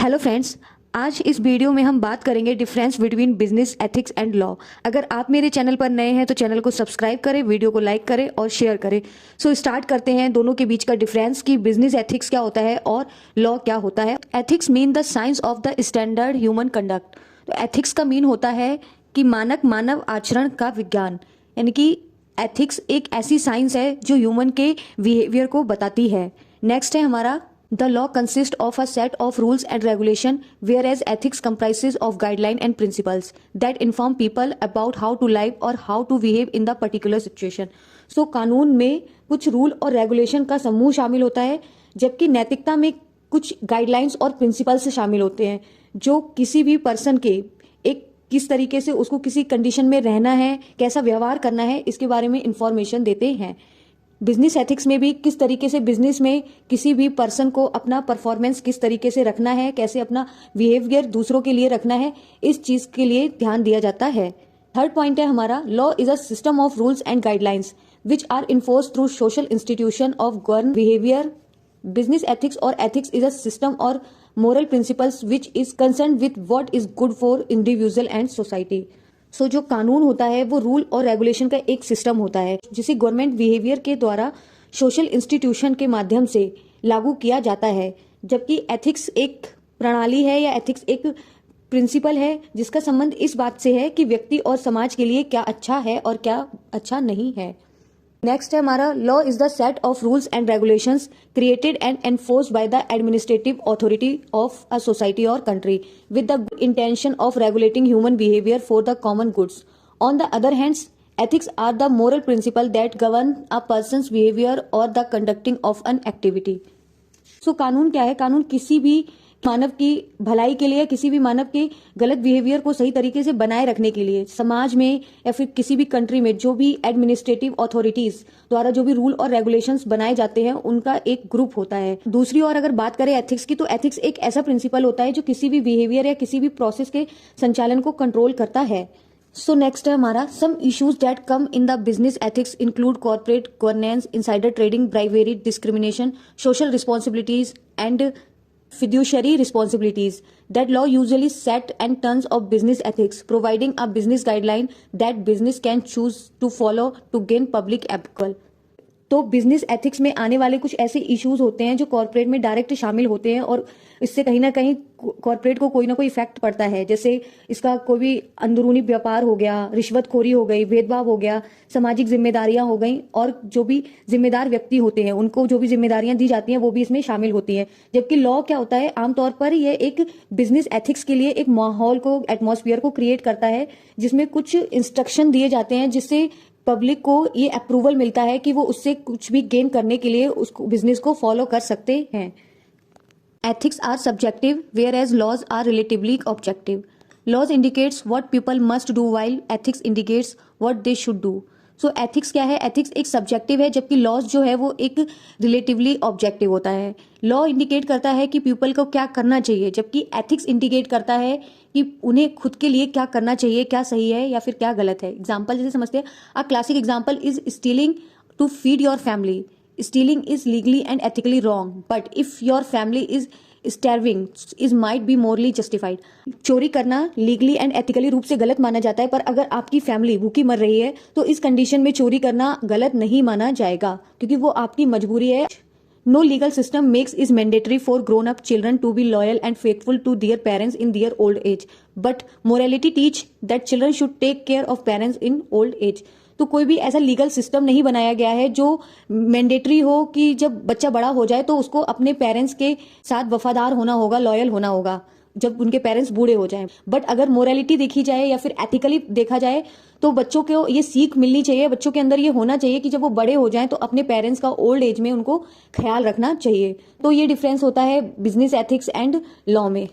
Hello friends, आज इस video में हम बात करेंगे difference between business ethics and law. अगर आप मेरे चैनल पर नए हैं तो चैनल को सब्सक्राइब करें, वीडियो को लाइक करें और शेयर करें। सो स्टार्ट करते हैं दोनों के बीच का डिफरेंस कि बिजनेस एथिक्स क्या होता है और लॉ क्या होता है। Ethics mean the science of the standard human conduct. तो एथिक्स का मीन होता है कि मानव आचरण का विज्ञान, यानी कि एथिक्स एक ऐसी साइंस है जो ह्यूमन के बिहेवियर को बताती है। नेक्स्ट है हमारा The law consists of a set of rules and regulation, whereas ethics comprises of guidelines and principles that inform people about how to live or how to behave in the particular situation. So कानून में कुछ rule और regulation का समूह शामिल होता है, जबकि नैतिकता में कुछ गाइडलाइंस और प्रिंसिपल्स शामिल होते हैं जो किसी भी पर्सन के एक किस तरीके से उसको किसी कंडीशन में रहना है, कैसा व्यवहार करना है, इसके बारे में इंफॉर्मेशन देते हैं। बिजनेस एथिक्स में भी किस तरीके से बिजनेस में किसी भी पर्सन को अपना परफॉर्मेंस किस तरीके से रखना है, कैसे अपना बिहेवियर दूसरों के लिए रखना है, इस चीज के लिए ध्यान दिया जाता है। थर्ड पॉइंट है हमारा, law is a system of rules and guidelines which are enforce through social institution of govern behaviour. Business ethics और एथिक्स इज अ सिस्टम और moral principles which is concern with what is good for individual and society. So जो कानून होता है वो rule और regulation का एक सिस्टम होता है जिसे गवर्नमेंट बिहेवियर के द्वारा सोशल इंस्टीट्यूशन के माध्यम से लागू किया जाता है, जबकि एथिक्स एक प्रणाली है या एथिक्स एक प्रिंसिपल है जिसका संबंध इस बात से है कि व्यक्ति और समाज के लिए क्या अच्छा है और क्या अच्छा नहीं है। नेक्स्ट है हमारा, law is the set of rules and regulations created and enforced by the administrative authority of a society और country with the intention of regulating human behaviour for the common goods. On the other hands, ethics are the moral principle that govern a person's behavior or the conducting of an activity. So कानून क्या है? कानून किसी भी मानव की भलाई के लिए, किसी भी मानव के गलत बिहेवियर को सही तरीके से बनाए रखने के लिए समाज में या फिर किसी भी कंट्री में जो भी एडमिनिस्ट्रेटिव अथॉरिटीज द्वारा जो भी रूल और रेगुलेशंस बनाए जाते हैं उनका एक ग्रुप होता है। दूसरी ओर अगर बात करें एथिक्स की, तो एथिक्स एक ऐसा प्रिंसिपल होता है जो किसी भी बिहेवियर या किसी भी प्रोसेस के संचालन को कंट्रोल करता है। सो नेक्स्ट है हमारा, some issues that come in the business ethics include corporate governance, insider trading, bribery, discrimination, social responsibilities and fiduciary responsibilities. That law usually set and terms of business ethics, providing a business guideline that business can choose to follow to gain public approval. तो business ethics में आने वाले कुछ ऐसे issues होते हैं जो corporate में डायरेक्ट शामिल होते हैं और इससे कहीं ना कहीं कॉर्पोरेट को कोई ना कोई इफेक्ट पड़ता है। जैसे इसका कोई भी अंदरूनी व्यापार हो गया, रिश्वतखोरी हो गई, भेदभाव हो गया, सामाजिक जिम्मेदारियां हो गई, और जो भी जिम्मेदार व्यक्ति होते हैं उनको जो भी जिम्मेदारियां दी जाती हैं वो भी इसमें शामिल होती हैं। जबकि लॉ क्या होता है, आमतौर पर ये एक बिजनेस एथिक्स के लिए एक माहौल को, एटमॉस्फेयर को क्रिएट करता है जिसमें कुछ इंस्ट्रक्शन दिए जाते हैं जिससे पब्लिक को ये अप्रूवल मिलता है कि वो उससे कुछ भी गेन करने के लिए उसको बिजनेस को फॉलो कर सकते हैं। Ethics are subjective whereas laws are relatively objective. Laws indicates what people must do while ethics indicates what they should do. So ethics क्या है? एथिक्स एक सब्जेक्टिव है, जबकि लॉज जो है वो एक रिलेटिवली ऑब्जेक्टिव होता है। लॉ इंडिकेट करता है कि पीपल को क्या करना चाहिए, जबकि एथिक्स इंडिकेट करता है कि उन्हें खुद के लिए क्या करना चाहिए, क्या सही है या फिर क्या गलत है। एग्जाम्पल जैसे समझते हैं, a classic example is stealing to feed your family. Stealing is legally and ethically wrong, but if your family is starving is might be morally justified. चोरी करना लीगली एंड एथिकली रूप से गलत माना जाता है, पर अगर आपकी फैमिली भूखी मर रही है तो इस कंडीशन में चोरी करना गलत नहीं माना जाएगा, क्योंकि वो आपकी मजबूरी है। No legal system makes it mandatory for grown-up children to be loyal and faithful to their parents in their old age, but morality teach that children should take care of parents in old age. तो कोई भी ऐसा legal system नहीं बनाया गया है जो mandatory हो कि जब बच्चा बड़ा हो जाए तो उसको अपने पेरेंट्स के साथ वफादार होना होगा, लॉयल होना होगा जब उनके पेरेंट्स बूढ़े हो जाएं। बट अगर मोरालिटी देखी जाए या फिर एथिकली देखा जाए तो बच्चों को ये सीख मिलनी चाहिए, बच्चों के अंदर ये होना चाहिए कि जब वो बड़े हो जाएं तो अपने पेरेंट्स का ओल्ड एज में उनको ख्याल रखना चाहिए। तो ये डिफरेंस होता है बिजनेस एथिक्स एंड लॉ में।